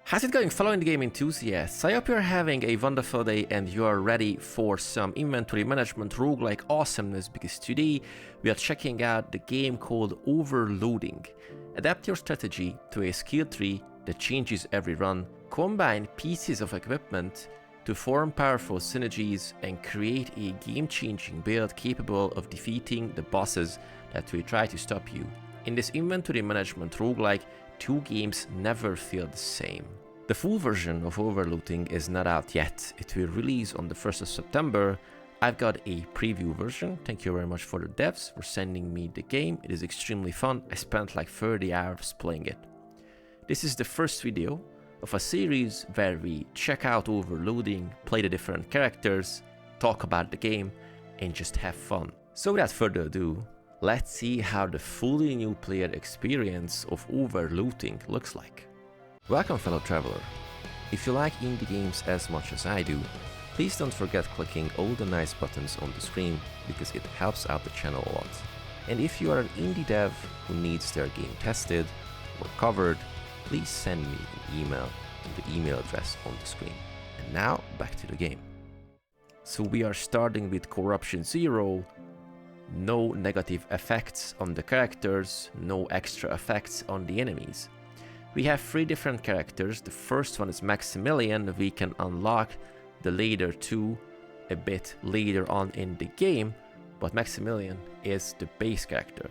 How's it going, fellow in-the-game enthusiasts? I hope you're having a wonderful day and you are ready for some inventory management roguelike awesomeness, because today we are checking out the game called Overlooting. Adapt your strategy to a skill tree that changes every run, combine pieces of equipment to form powerful synergies, and create a game-changing build capable of defeating the bosses that will try to stop you. In this inventory management roguelike, two games never feel the same. The full version of Overlooting is not out yet. It will release on the 1st of September. I've got a preview version. Thank you very much for the devs for sending me the game. It is extremely fun. I spent like 30 hours playing it. This is the first video of a series where we check out Overlooting, play the different characters, talk about the game, and just have fun. So without further ado, let's see how the fully new player experience of Overlooting looks like. Welcome, fellow traveler. If you like indie games as much as I do, please don't forget clicking all the nice buttons on the screen, because it helps out the channel a lot. And if you are an indie dev who needs their game tested or covered, please send me an email to the email address on the screen. And now, back to the game. So we are starting with Corruption 0. No negative effects on the characters, no extra effects on the enemies. We have three different characters. The first one is Maximilian. We can unlock the later two a bit later on in the game, but Maximilian is the base character.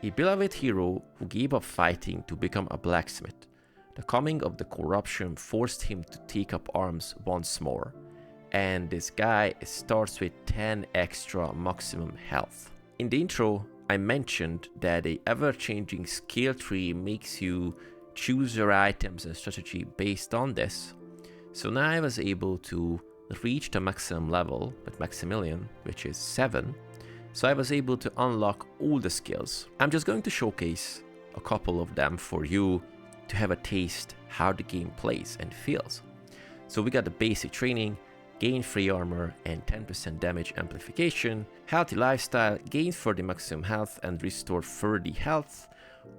A beloved hero who gave up fighting to become a blacksmith. The coming of the corruption forced him to take up arms once more. And this guy starts with 10 extra maximum health. In the intro, I mentioned that a ever-changing skill tree makes you choose your items and strategy based on this. So now I was able to reach the maximum level with Maximilian, which is 7. So I was able to unlock all the skills. I'm just going to showcase a couple of them for you to have a taste how the game plays and feels. So we got the basic training, gain free armor and 10% damage amplification, healthy lifestyle, gain 30 maximum health and restore 30 health,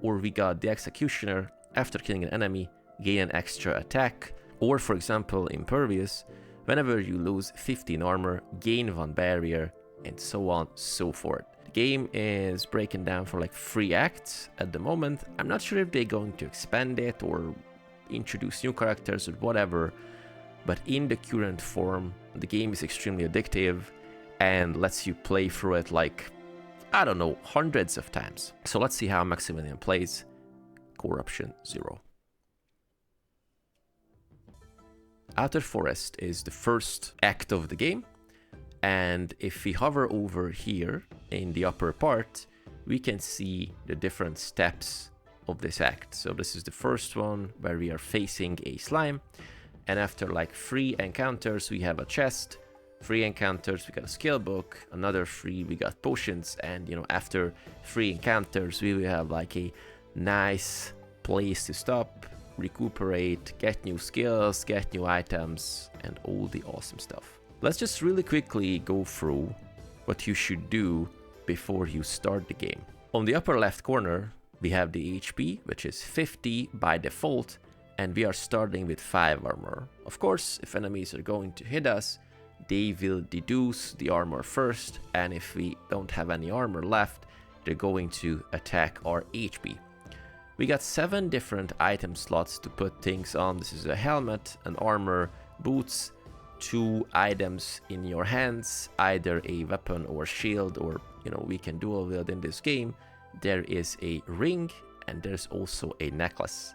or we got the executioner, after killing an enemy, gain an extra attack, or for example impervious, whenever you lose 15 armor, gain 1 barrier, and so on, so forth. The game is breaking down for like 3 acts at the moment. I'm not sure if they're going to expand it or introduce new characters or whatever, but in the current form, the game is extremely addictive and lets you play through it like, I don't know, hundreds of times. So let's see how Maximilian plays Corruption 0. Outer Forest is the first act of the game, and if we hover over here in the upper part, we can see the different steps of this act. So this is the first one where we are facing a slime, and after like 3 encounters we have a chest, 3 encounters we got a skill book, another 3 we got potions, and after 3 encounters we will have like a nice place to stop, recuperate, get new skills, get new items, and all the awesome stuff. Let's just really quickly go through what you should do before you start the game. On the upper left corner, we have the HP, which is 50 by default, and we are starting with 5 armor. Of course, if enemies are going to hit us, they will deduce the armor first, and if we don't have any armor left, they're going to attack our HP. We got 7 different item slots to put things on. This is a helmet, an armor, boots, 2 items in your hands, either a weapon or shield, or we can dual wield in this game. There is a ring and there's also a necklace.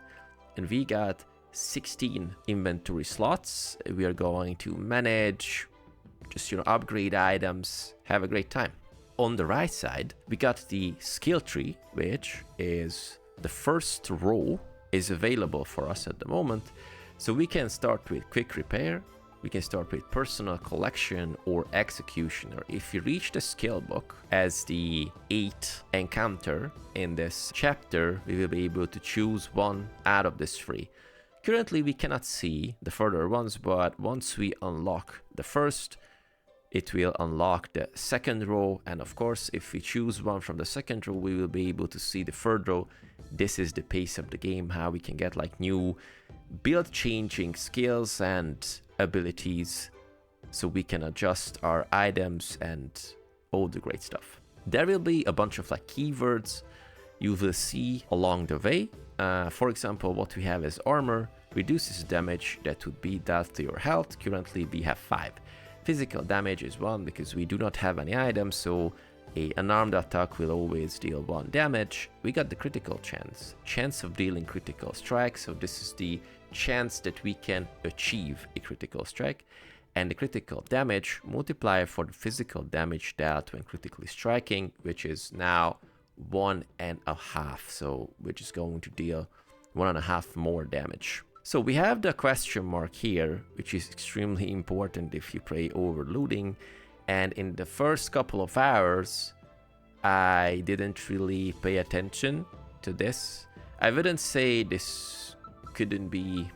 And we got 16 inventory slots. We are going to manage, just upgrade items, have a great time. On the right side, we got the skill tree, which is the first row is available for us at the moment. So we can start with quick repair, we can start with personal collection or executioner. If you reach the skill book as the 8th encounter in this chapter, we will be able to choose one out of this 3. Currently we cannot see the further ones, but once we unlock the first, it will unlock the second row, and of course if we choose one from the second row, we will be able to see the third row. This is the pace of the game, how we can get like new build changing skills and abilities so we can adjust our items and all the great stuff. There will be a bunch of like keywords you will see along the way. For example, what we have is armor reduces damage that would be dealt to your health. Currently we have 5. Physical damage is 1 because we do not have any items, so an unarmed attack will always deal 1 damage. We got the critical chance of dealing critical strike, so this is the chance that we can achieve a critical strike. And the critical damage multiplier for the physical damage dealt when critically striking, which is now 1.5, so we're just going to deal 1.5 more damage. So we have the question mark here, which is extremely important if you play Overlooting. And in the first couple of hours, I didn't really pay attention to this. I wouldn't say this couldn't be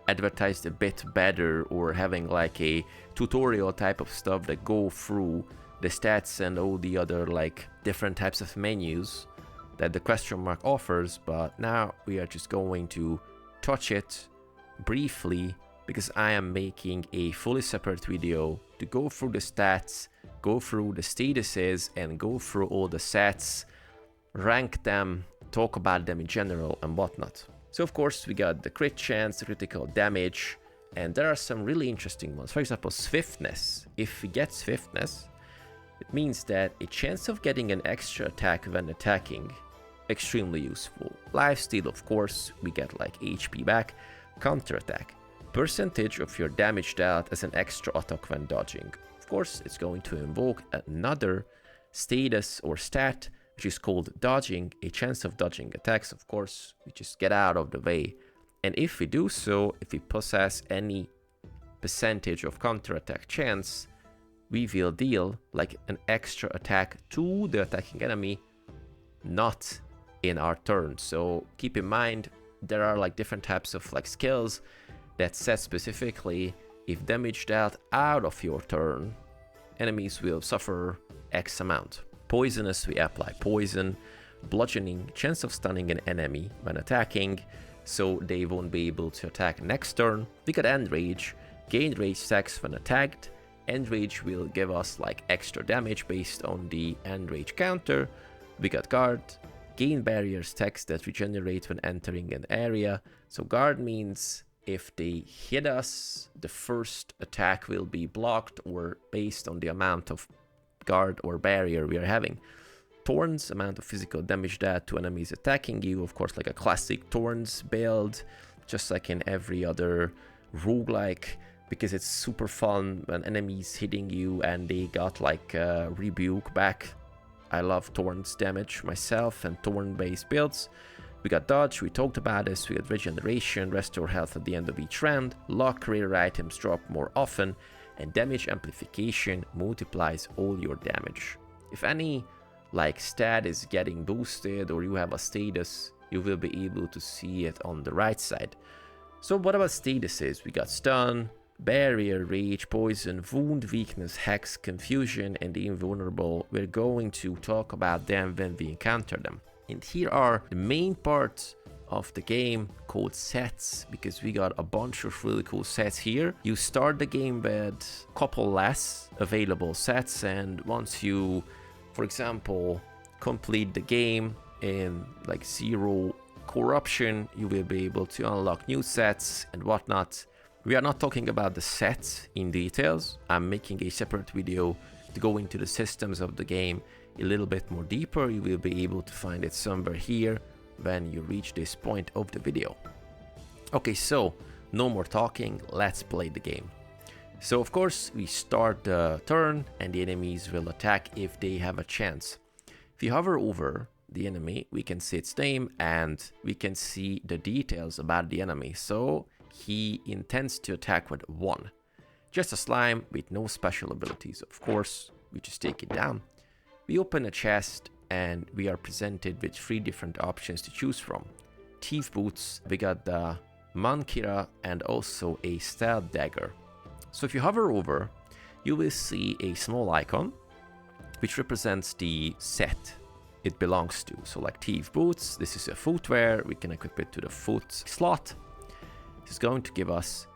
advertised a bit better, or having like a tutorial type of stuff that go through the stats and all the other like different types of menus that the question mark offers. But now we are just going to touch it briefly because I am making a fully separate video to go through the stats, go through the statuses, and go through all the sets, rank them, talk about them in general and whatnot. So of course we got the crit chance, the critical damage, and there are some really interesting ones. For example, swiftness. If we get swiftness, it means that a chance of getting an extra attack when attacking, extremely useful. Lifesteal, of course, we get like HP back. Counterattack, percentage of your damage dealt as an extra attack when dodging. Of course, it's going to invoke another status or stat, which is called dodging, a chance of dodging attacks. Of course, we just get out of the way. And if we do so, if we possess any percentage of counterattack chance, we will deal like an extra attack to the attacking enemy, not in our turn. So keep in mind, there are like different types of like skills that set specifically if damage dealt out of your turn, enemies will suffer X amount. Poisonous, we apply poison. Bludgeoning, chance of stunning an enemy when attacking, so they won't be able to attack next turn. We got Enrage, gain rage stacks when attacked. Enrage will give us like extra damage based on the Enrage counter. We got Guard, gain barrier stacks that regenerate when entering an area. So Guard means if they hit us, the first attack will be blocked or based on the amount of guard or barrier we are having. Thorns, amount of physical damage that to enemies attacking you, of course like a classic Thorns build, just like in every other roguelike, because it's super fun when enemies hitting you and they got like rebuke back. I love Thorns damage myself and Thorn based builds. We got dodge, we talked about this. We got regeneration, restore health at the end of each round. Luck, rare items drop more often, and damage amplification multiplies all your damage. If any like stat is getting boosted or you have a status, you will be able to see it on the right side. So what about statuses? We got stun, barrier, rage, poison, wound, weakness, hex, confusion, and the invulnerable. We're going to talk about them when we encounter them. And here are the main parts of the game called sets, because we got a bunch of really cool sets here. You start the game with a couple less available sets, and once you, for example, complete the game in like 0 corruption, you will be able to unlock new sets and whatnot. We are not talking about the sets in details. I'm making a separate video to go into the systems of the game a little bit more deeper. You will be able to find it somewhere here when you reach this point of the video. Okay, so no more talking, let's play the game. So of course we start the turn and the enemies will attack if they have a chance. If you hover over the enemy, we can see its name and we can see the details about the enemy. So he intends to attack with 1. Just a slime with no special abilities. Of course, we just take it down. We open a chest and we are presented with 3 different options to choose from. Thief boots, we got the Mankira, and also a stealth dagger. So if you hover over, you will see a small icon which represents the set it belongs to. So like thief boots, this is a footwear, we can equip it to the foot slot. It's going to give us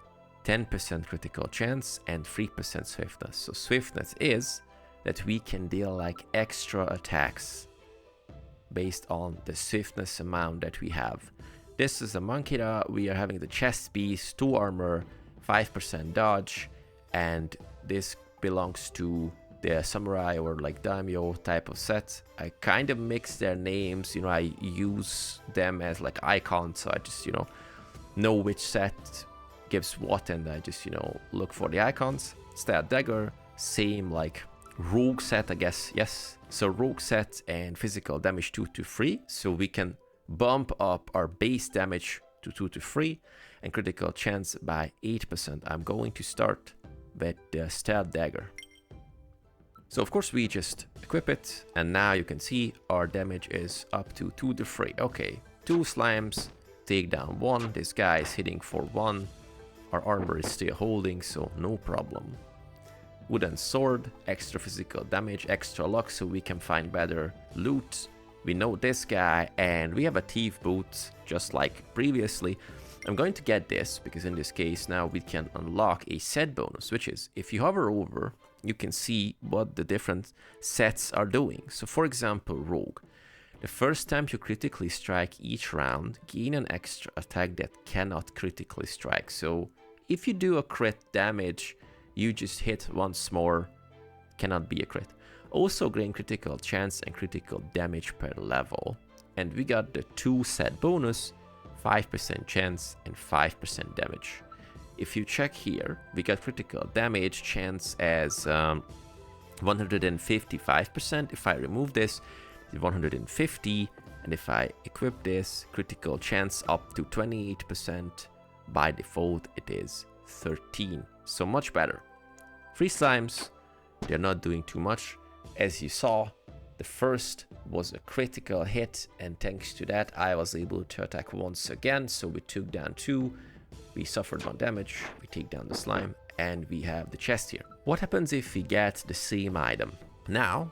10% critical chance and 3% swiftness. So swiftness is that we can deal like extra attacks based on the swiftness amount that we have. This is a Monkida. We are having the chest piece, 2 armor, 5% dodge, and this belongs to the samurai or like daimyo type of set. I kind of mix their names, you know, I use them as like icons, so I just, you know which set gives what, and I just, look for the icons. Stat dagger, same like rogue set, I guess. Yes, so rogue set and physical damage 2 to 3, so we can bump up our base damage to 2 to 3 and critical chance by 8%. I'm going to start with the stab dagger. So of course we just equip it, and now you can see our damage is up to 2 to 3. Okay, 2 slimes, take down 1. This guy is hitting for 1. Our armor is still holding, so no problem. Wooden sword, extra physical damage, extra luck, so we can find better loot. We know this guy, and we have a thief boot, just like previously. I'm going to get this, because in this case now we can unlock a set bonus, which is, if you hover over, you can see what the different sets are doing. So for example, rogue. The first time you critically strike each round, gain an extra attack that cannot critically strike. So if you do a crit damage, you just hit once more, cannot be a crit. Also gain critical chance and critical damage per level. And we got the 2 set bonus, 5% chance and 5% damage. If you check here, we got critical damage chance as 155%. If I remove this, it's 150. And if I equip this, critical chance up to 28%. By default, it is 13. So much better. 3 slimes, they're not doing too much. As you saw, the first was a critical hit, and thanks to that I was able to attack once again, so we took down 2, we suffered 1 damage, we take down the slime, and we have the chest here. What happens if we get the same item? Now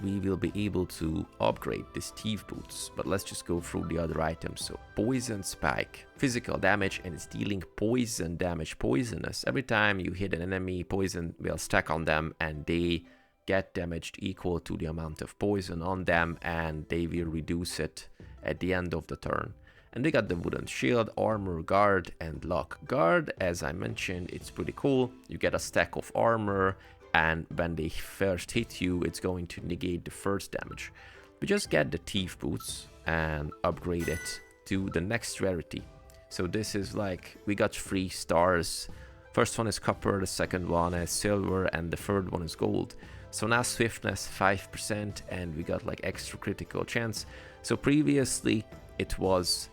we will be able to upgrade this thief boots, but let's just go through the other items. So poison spike, physical damage, and it's dealing poison damage, poisonous. Every time you hit an enemy, poison will stack on them and they get damaged equal to the amount of poison on them, and they will reduce it at the end of the turn. And they got the wooden shield, armor, guard, and luck. Guard, as I mentioned, it's pretty cool. You get a stack of armor, and when they first hit you, it's going to negate the first damage. We just get the thief boots and upgrade it to the next rarity. So this is like, we got 3 stars. First one is copper, the second one is silver, and the third one is gold. So now swiftness 5%, and we got like extra critical chance. So previously it was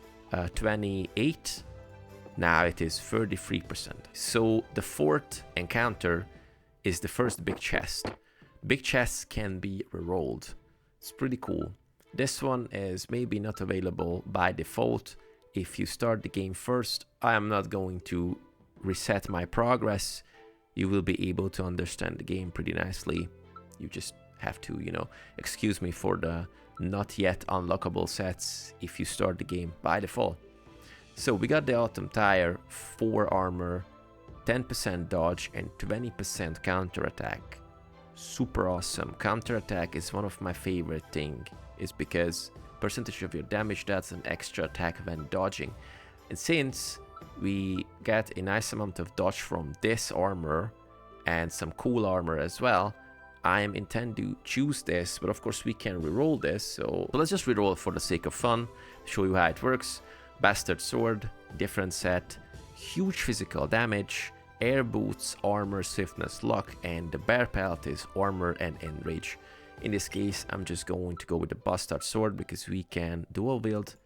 28, now it is 33%. So the 4th encounter is the first big chest. Big chests can be rerolled. It's pretty cool. This one is maybe not available by default. If you start the game first, I am not going to reset my progress. You will be able to understand the game pretty nicely. You just have to, excuse me for the not yet unlockable sets if you start the game by default. So we got the autumn tire, 4 armor, 10% dodge, and 20% counterattack. Super awesome. Counterattack is one of my favorite thing, is because percentage of your damage does an extra attack when dodging. And since we get a nice amount of dodge from this armor and some cool armor as well, I am intend to choose this, but of course we can reroll this, so let's just reroll for the sake of fun, show you how it works. Bastard sword, different set, huge physical damage, air boots, armor, swiftness, luck, and the bear pelt is armor and enrage. In this case, I'm just going to go with the bastard sword because we can dual wield,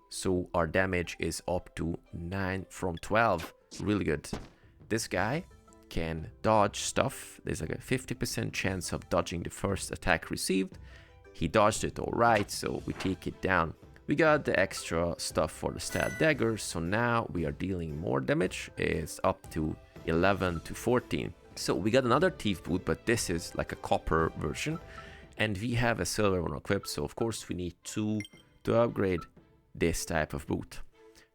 so our damage is up to 9 from 12, really good. This guy can dodge stuff. There's like a 50% chance of dodging the first attack received. He dodged it alright, so we take it down. We got the extra stuff for the stab dagger, so now we are dealing more damage. It's up to 11 to 14. So we got another thief boot, but this is like a copper version, and we have a silver one equipped, so of course we need 2 to upgrade this type of boot.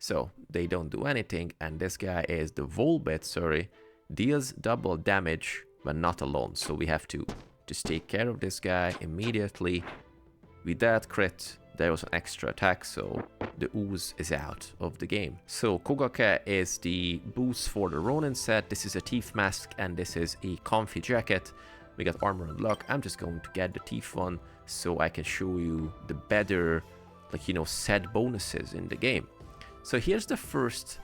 So they don't do anything, and this guy is the Volbit, sorry, deals double damage when not alone. So we have to just take care of this guy immediately. With that crit, there was an extra attack, so the ooze is out of the game. So Kogake is the boost for the Ronin set. This is a Thief Mask, and this is a comfy jacket. We got armor and luck. I'm just going to get the Thief one so I can show you the better, like, you know, set bonuses in the game. So here's the first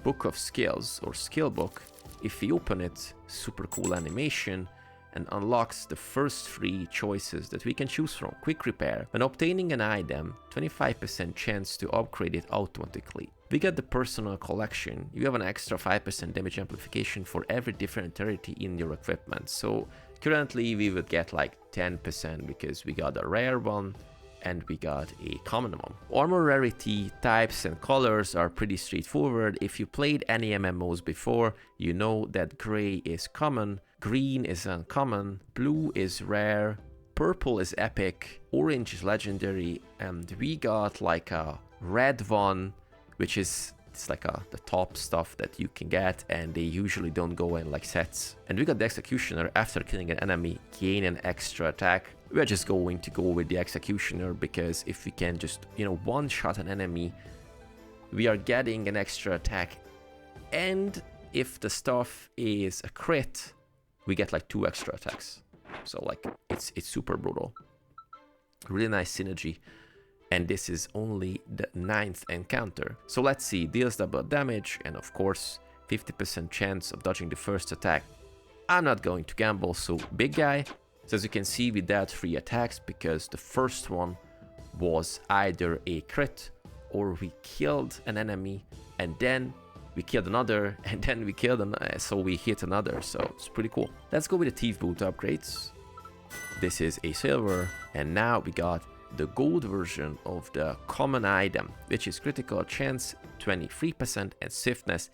book of skills, or skill book. If you open it, super cool animation, and unlocks the first 3 choices that we can choose from. Quick repair. When obtaining an item, 25% chance to upgrade it automatically. We got the personal collection. You have an extra 5% damage amplification for every different rarity in your equipment. So currently we would get like 10% because we got a rare one and we got a common one. Armor rarity, types and colors are pretty straightforward. If you played any MMOs before, you know that gray is common, green is uncommon, blue is rare, purple is epic, orange is legendary, and we got like a red one, which is it's like the top stuff that you can get, and they usually don't go in like sets. And we got the Executioner. After killing an enemy, gain an extra attack. We're just going to go with the Executioner because if we can just, you know, one-shot an enemy, we are getting an extra attack. And if the stuff is a crit, we get like 2 extra attacks. So like it's super brutal. Really nice synergy. And this is only the 9th encounter. So let's see, deals double damage, and of course 50% chance of dodging the first attack. I'm not going to gamble, so big guy. So as you can see, we dealt 3 attacks because the first one was either a crit or we killed an enemy and then we killed another and then we killed another, so we hit another. So it's pretty cool. Let's go with the Thief Boot upgrades. This is a silver, and now we got the gold version of the common item, which is critical chance 23% and swiftness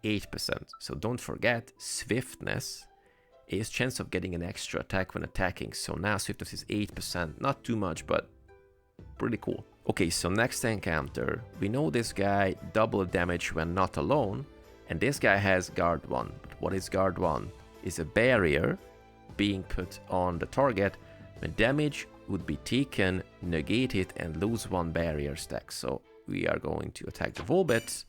8%. So don't forget, swiftness is chance of getting an extra attack when attacking. So now swiftness is 8%, not too much, but pretty cool. Okay, so next encounter, we know this guy double damage when not alone, and this guy has guard 1. But what is guard 1? Is a barrier being put on the target when damage would be taken, negated, and lose 1 barrier stack. So we are going to attack the Volbit.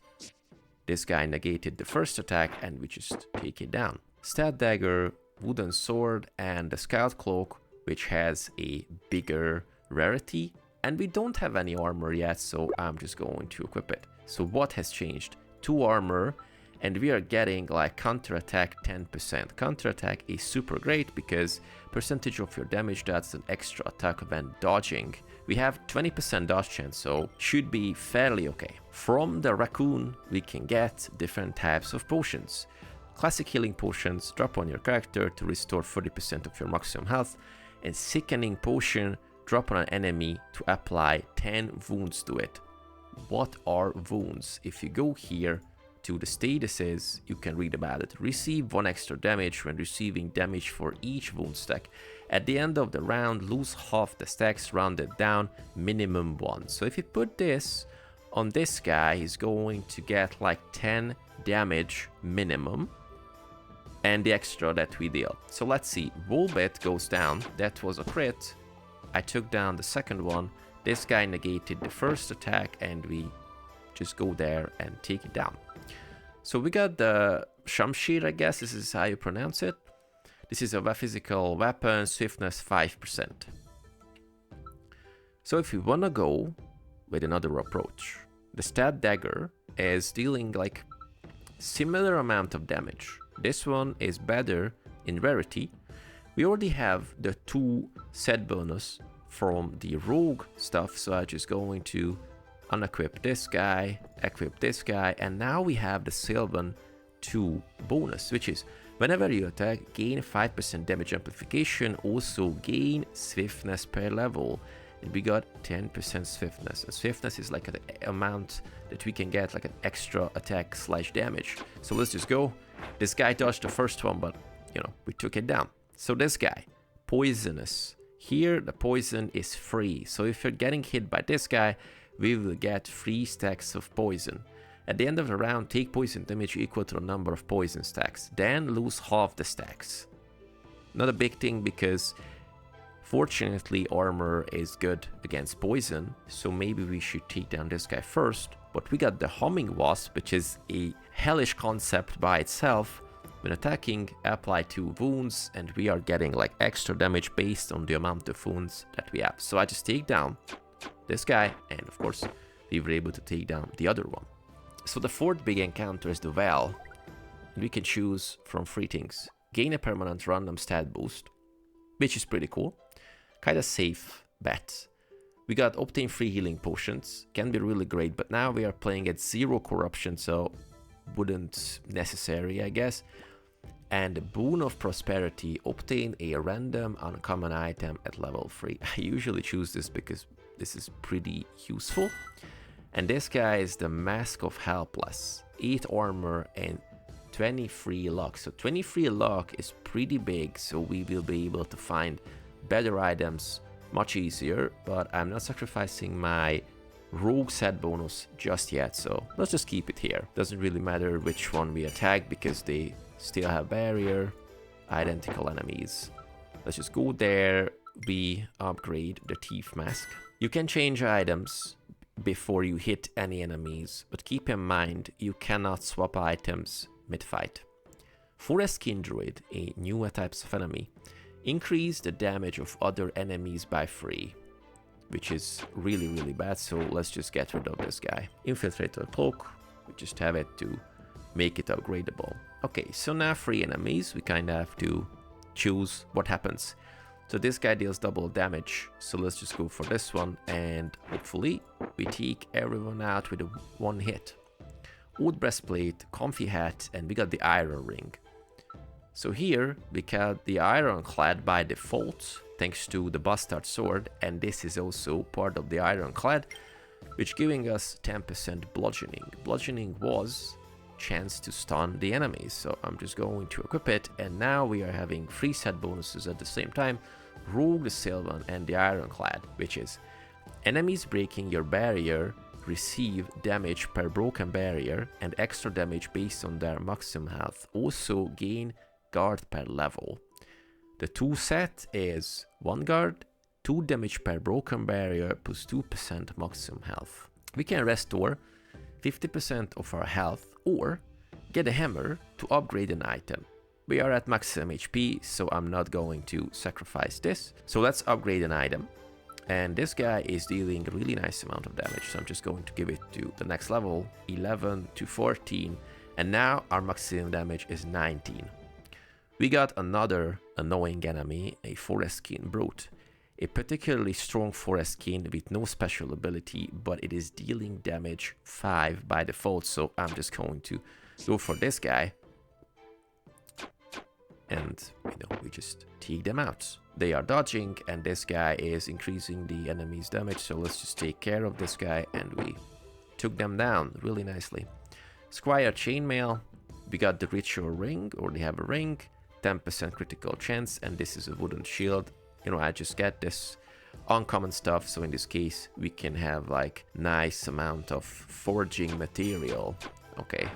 This guy negated the first attack and we just take it down. Stat Dagger, Wooden Sword, and the Scout Cloak, which has a bigger rarity. And we don't have any armor yet, so I'm just going to equip it. So what has changed? 2 armor, and we are getting like counterattack 10%. Counterattack is super great because percentage of your damage, that's an extra attack when dodging. We have 20% dodge chance, so should be fairly okay. From the Racoon, we can get different types of potions. Classic healing potions drop on your character to restore 30% of your maximum health, and sickening potion drop on an enemy to apply 10 wounds to it. What are wounds? If you go here to the statuses, you can read about it. Receive 1 extra damage when receiving damage for each wound stack. At the end of the round, lose half the stacks rounded down, minimum 1. So if you put this on this guy, he's going to get like 10 damage minimum, and the extra that we deal. So let's see, Volbit goes down, that was a crit. I took down the second one. This guy negated the first attack and we just go there and take it down. So we got the Shamshir, I guess this is how you pronounce it. This is a physical weapon, swiftness 5%. So if we wanna go with another approach, the Stat Dagger is dealing like similar amount of damage. This one is better in rarity. We already have the 2 set bonus from the rogue stuff, so I'm just going to unequip this guy, equip this guy, and now we have the Sylvan 2 bonus, which is whenever you attack, gain 5% damage amplification, also gain swiftness per level. And we got 10% swiftness. And swiftness is like an amount that we can get like an extra attack / damage. So let's just go. This guy dodged the first one, but you know, we took it down. So this guy, poisonous. Here the poison is free. So if you're getting hit by this guy, we will get 3 stacks of poison. At the end of the round, take poison damage equal to the number of poison stacks. Then lose half the stacks. Not a big thing because fortunately armor is good against poison. So maybe we should take down this guy first. But we got the Humming Wasp, which is a hellish concept by itself. When attacking, apply 2 wounds, and we are getting like extra damage based on the amount of wounds that we have. So I just take down this guy, and of course we were able to take down the other one. So the fourth big encounter is the Well, and we can choose from 3 things. Gain a permanent random stat boost, which is pretty cool. Kinda safe bet. We got obtain 3 healing potions, can be really great, but now we are playing at 0 corruption, so wouldn't necessary, I guess. And Boon of Prosperity, obtain a random uncommon item at level 3. I usually choose this because this is pretty useful. And this guy is the Mask of Helpless, 8 armor and 23 luck. So 23 luck is pretty big, so we will be able to find better items much easier, but I'm not sacrificing my rogue set bonus just yet, so let's just keep it here. Doesn't really matter which one we attack because they still have barrier, identical enemies. Let's just go there, we upgrade the Thief Mask. You can change items before you hit any enemies, but keep in mind you cannot swap items mid-fight. Forest Skin Druid, a newer types of enemy. Increase the damage of other enemies by 3, which is really bad, so let's just get rid of this guy. Infiltrator Cloak, we just have it to make it upgradable. Okay, so now 3 enemies, we kind of have to choose what happens. So this guy deals double damage, so let's just go for this one, and hopefully we take everyone out with a 1 hit. Old Breastplate, Comfy Hat, and we got the Iron Ring. So here we got the Ironclad by default, thanks to the Bastard Sword, and this is also part of the Ironclad, which giving us 10% bludgeoning. Bludgeoning was chance to stun the enemies, so I'm just going to equip it, and now we are having 3 set bonuses at the same time, Rogue, the Sylvan, and the Ironclad, which is enemies breaking your barrier receive damage per broken barrier and extra damage based on their maximum health. Also gain guard per level. The 2 set is 1 guard, 2 damage per broken barrier plus 2% maximum health. We can restore 50% of our health or get a hammer to upgrade an item. We are at maximum HP, so I'm not going to sacrifice this. So let's upgrade an item. And this guy is dealing a really nice amount of damage, so I'm just going to give it to the next level, 11 to 14. And now our maximum damage is 19. We got another annoying enemy, a Forest Skin Brute. A particularly strong Forest Skin with no special ability, but it is dealing damage 5 by default, so I'm just going to go for this guy. And, we just take them out. They are dodging, and this guy is increasing the enemy's damage, so let's just take care of this guy, and we took them down really nicely. Squire Chainmail, we got the Ritual Ring, or they have a ring, 10% critical chance, and this is a wooden shield. I just get this uncommon stuff, so in this case we can have like nice amount of forging material. Okay,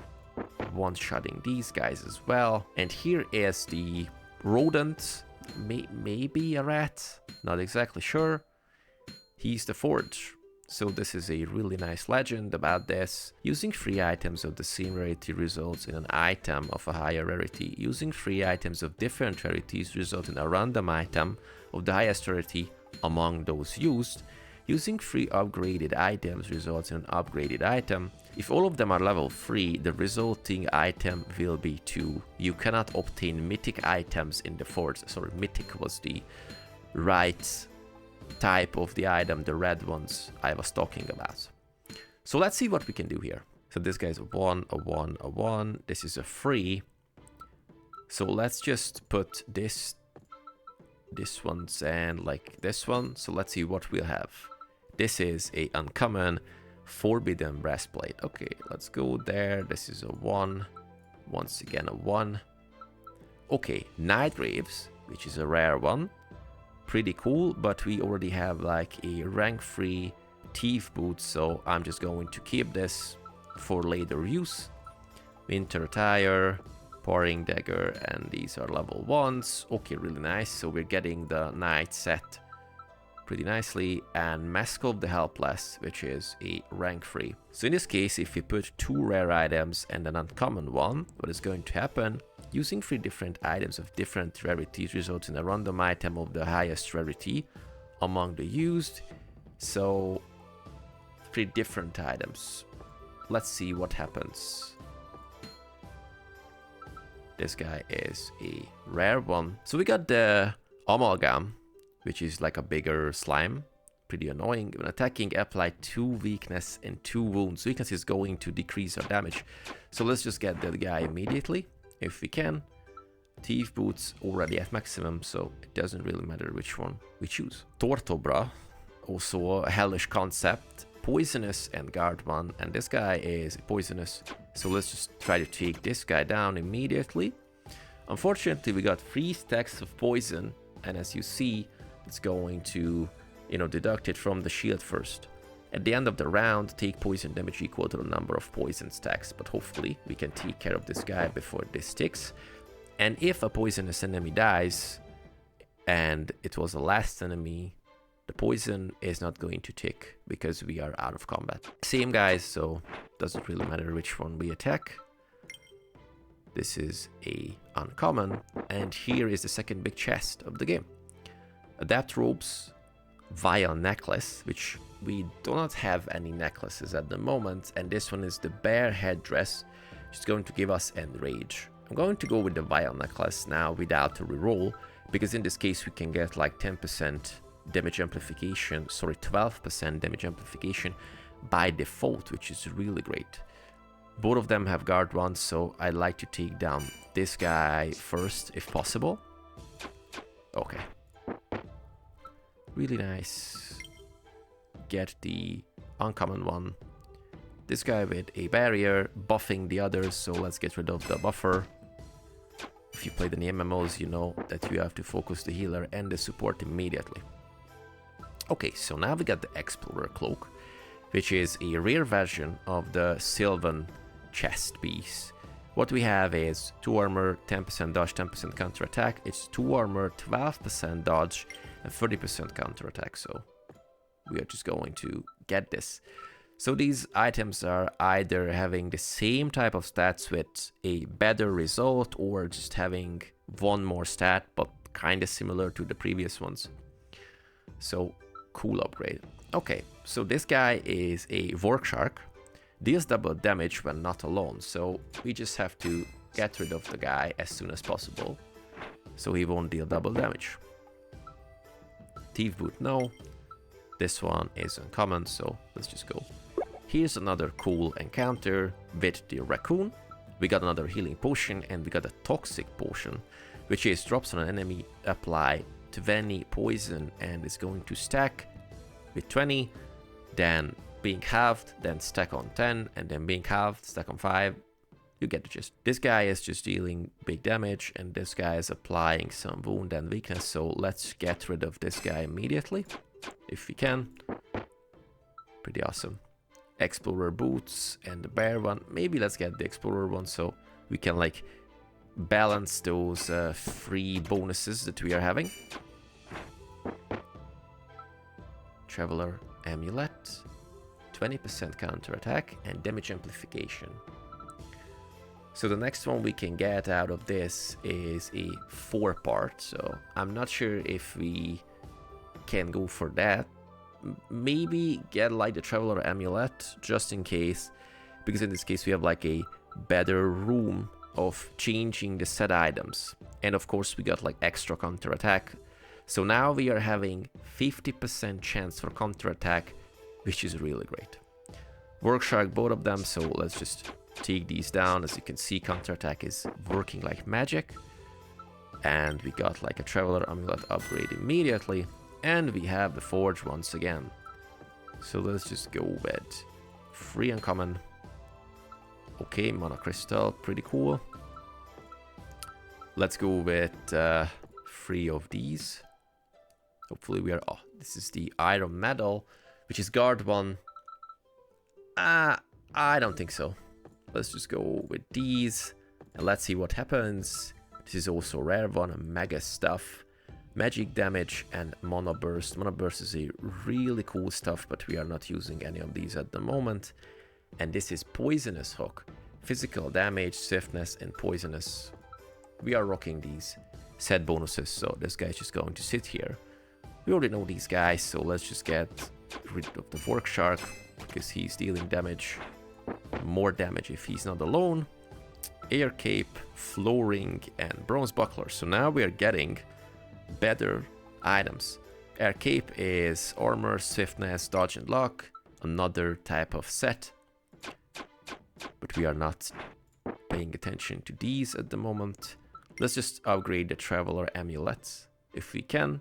one-shotting these guys as well. And here is the rodent, maybe a rat, not exactly sure. He's the Forge. So this is a really nice legend about this. Using 3 items of the same rarity results in an item of a higher rarity. Using 3 items of different rarities result in a random item of the highest rarity among those used. Using 3 upgraded items results in an upgraded item. If all of them are level 3, the resulting item will be 2. You cannot obtain mythic items in the Forge. Sorry, mythic was the right type of the item, the red ones I was talking about. So let's see what we can do here. So this guy's a 1, a 1, a 1. This is a 3. So let's just put this one's and like this one. So let's see what we'll have. This is a uncommon Forbidden Breastplate. Okay, let's go there. This is a 1. Once again a 1. Okay, Night Raves, which is a rare one. Pretty cool, but we already have like a rank 3 Thief Boot, so I'm just going to keep this. for later use. Winter Attire, Pouring Dagger, and these are level 1s. Okay, really nice. So we're getting the Knight set pretty nicely, and Mask of the Helpless, which is a rank 3. So in this case, if we put 2 rare items and an uncommon one, what is going to happen? Using 3 different items of different rarities results in a random item of the highest rarity among the used. So 3 different items. Let's see what happens. This guy is a rare one. So we got the Amalgam, which is like a bigger slime. Pretty annoying. When attacking, apply 2 weakness and 2 wounds. Weakness is going to decrease our damage. So let's just get that guy immediately, if we can. Thief Boots already at maximum, so it doesn't really matter which one we choose. Tortobra, also a hellish concept. Poisonous and guard 1, and this guy is poisonous, so let's just try to take this guy down immediately. Unfortunately, we got 3 stacks of poison, and as you see, it's going to, deduct it from the shield first. At the end of the round, take poison damage equal to the number of poison stacks, but hopefully we can take care of this guy before this sticks. And if a poisonous enemy dies, and it was the last enemy, the poison is not going to tick because we are out of combat. Same guys, so doesn't really matter which one we attack. This is a uncommon, and here is the second big chest of the game. Adapt Robes, Vile Necklace, which we do not have any necklaces at the moment, and this one is the Bear Headdress, which is going to give us Enrage. I'm going to go with the Vile Necklace now without a reroll, because in this case we can get like 10% damage amplification, 12% damage amplification by default, which is really great. Both of them have guard 1, so I'd like to take down this guy first if possible. Okay. Really nice. Get the uncommon one. This guy with a barrier, buffing the others, so let's get rid of the buffer. If you played any MMOs, you know that you have to focus the healer and the support immediately. Okay, so now we got the Explorer Cloak, which is a rare version of the Sylvan chest piece. What we have is 2 armor, 10% dodge, 10% counter attack. It's 2 armor, 12% dodge, and 30% counter attack. So we are just going to get this. So these items are either having the same type of stats with a better result, or just having 1 more stat, but kind of similar to the previous ones. So cool upgrade. Okay, so this guy is a Vork Shark, deals double damage when not alone, so we just have to get rid of the guy as soon as possible, so he won't deal double damage. Thief Boot, no. This one is uncommon, so let's just go. Here's another cool encounter with the Racoon. We got another healing potion, and we got a toxic potion, which is drops on an enemy, apply 20 poison, and is going to stack with 20, then being halved, then stack on 10, and then being halved, stack on 5. You get the gist. This guy is just dealing big damage, and this guy is applying some wound and weakness, so let's get rid of this guy immediately, if we can. Pretty awesome. Explorer Boots and the Bear one. Maybe let's get the Explorer one, so we can like balance those free bonuses that we are having. Traveler Amulet, 20% counter attack and damage amplification. So the next one we can get out of this is a 4-part, so I'm not sure if we can go for that. Maybe get like the Traveler Amulet just in case, because in this case we have like a better room of changing the set items, and of course we got like extra counter attack. So now we are having 50% chance for counter attack, which is really great. Vork Shark, both of them, so let's just take these down. As you can see, counter attack is working like magic, and we got like a Traveler Amulet upgrade immediately, and we have the Forge once again. So let's just go with 3 uncommon. Okay, Mana Crystal, pretty cool. Let's go with 3 of these. Hopefully we are... Oh, this is the Iron Medal, which is guard 1. I don't think so. Let's just go with these and let's see what happens. This is also a rare one, a mega stuff. Magic damage and Mana Burst. Mana Burst is a really cool stuff, but we are not using any of these at the moment. And this is Poisonous Hook. Physical damage, swiftness, and poisonous. We are rocking these set bonuses, so this guy's just going to sit here. We already know these guys, so let's just get rid of the Vork Shark, because he's dealing damage. More damage if he's not alone. Air Cape, Flooring, and Bronze Buckler. So now we are getting better items. Air Cape is armor, swiftness, dodge, and luck. Another type of set. But we are not paying attention to these at the moment. Let's just upgrade the Traveler Amulets if we can.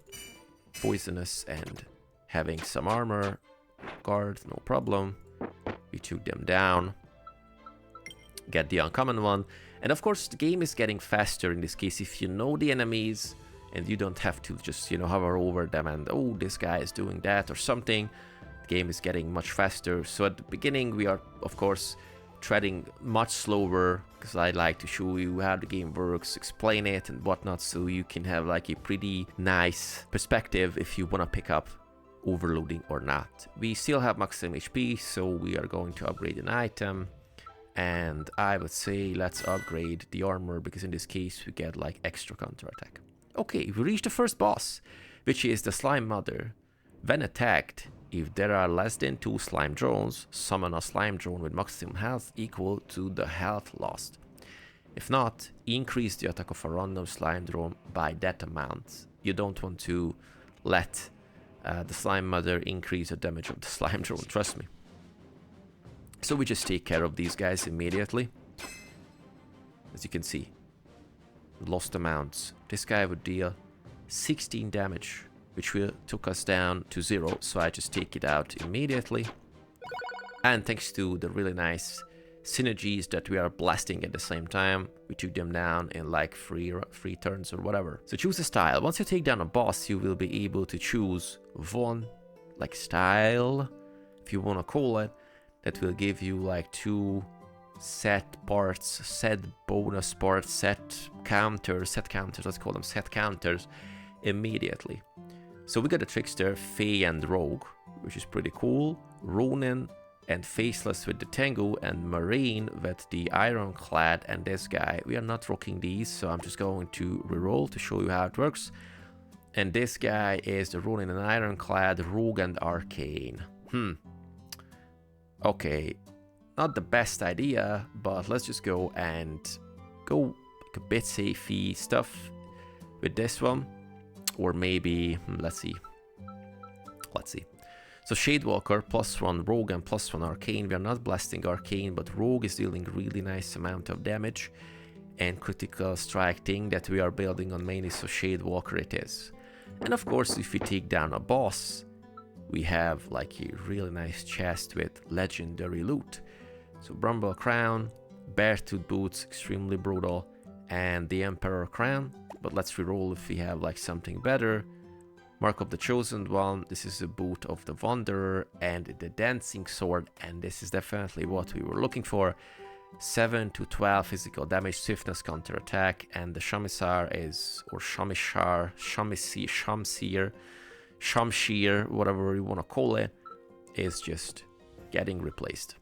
Poisonous and having some armor. Guard, no problem. We took them down. Get the uncommon one. And of course the game is getting faster in this case if you know the enemies and you don't have to just, you know, hover over them and, oh, this guy is doing that or something. The game is getting much faster. So at the beginning we are, of course, treading much slower because I like to show you how the game works, explain it and whatnot, so you can have like a pretty nice perspective if you want to pick up Overloading or not. We still have maximum HP, so we are going to upgrade an item. And I would say let's upgrade the armor, because in this case we get like extra counterattack. Okay, we reached the first boss, which is the Slime Mother. When attacked, if there are less than 2 slime drones, summon a slime drone with maximum health equal to the health lost. If not, increase the attack of a random slime drone by that amount. You don't want to let the Slime Mother increase the damage of the slime drone, trust me. So we just take care of these guys immediately. As you can see, lost amounts. This guy would deal 16 damage, which took us down to 0, so I just take it out immediately. And thanks to the really nice synergies that we are blasting at the same time, we took them down in like 3 turns or whatever. So choose a style. Once you take down a boss, you will be able to choose one like style, if you want to call it, that will give you like 2 set parts, set bonus parts, set counters, let's call them set counters immediately. So we got a Trickster, Fae, and Rogue, which is pretty cool. Ronin and Faceless with the Tengu, and Marine with the Ironclad and this guy. We are not rocking these, so I'm just going to reroll to show you how it works. And this guy is the Ronin and Ironclad, Rogue and Arcane. Okay, not the best idea, but let's just go and go like a bit safety stuff with this one. Or maybe, let's see. So Shadewalker, +1 Rogue and +1 Arcane. We are not blasting Arcane, but Rogue is dealing really nice amount of damage and critical strike thing that we are building on mainly, so Shadewalker it is. And of course, if we take down a boss, we have like a really nice chest with legendary loot. So Brumble Crown, Beartooth Boots, extremely brutal, and the Emperor Crown. But let's reroll if we have like something better. Mark of the Chosen One, this is a boot of the Wanderer, and the Dancing Sword, and this is definitely what we were looking for. 7 to 12 physical damage, swiftness, counter attack, and the Shamishar is, or Shamishar, Shamshir, whatever you want to call it, is just getting replaced.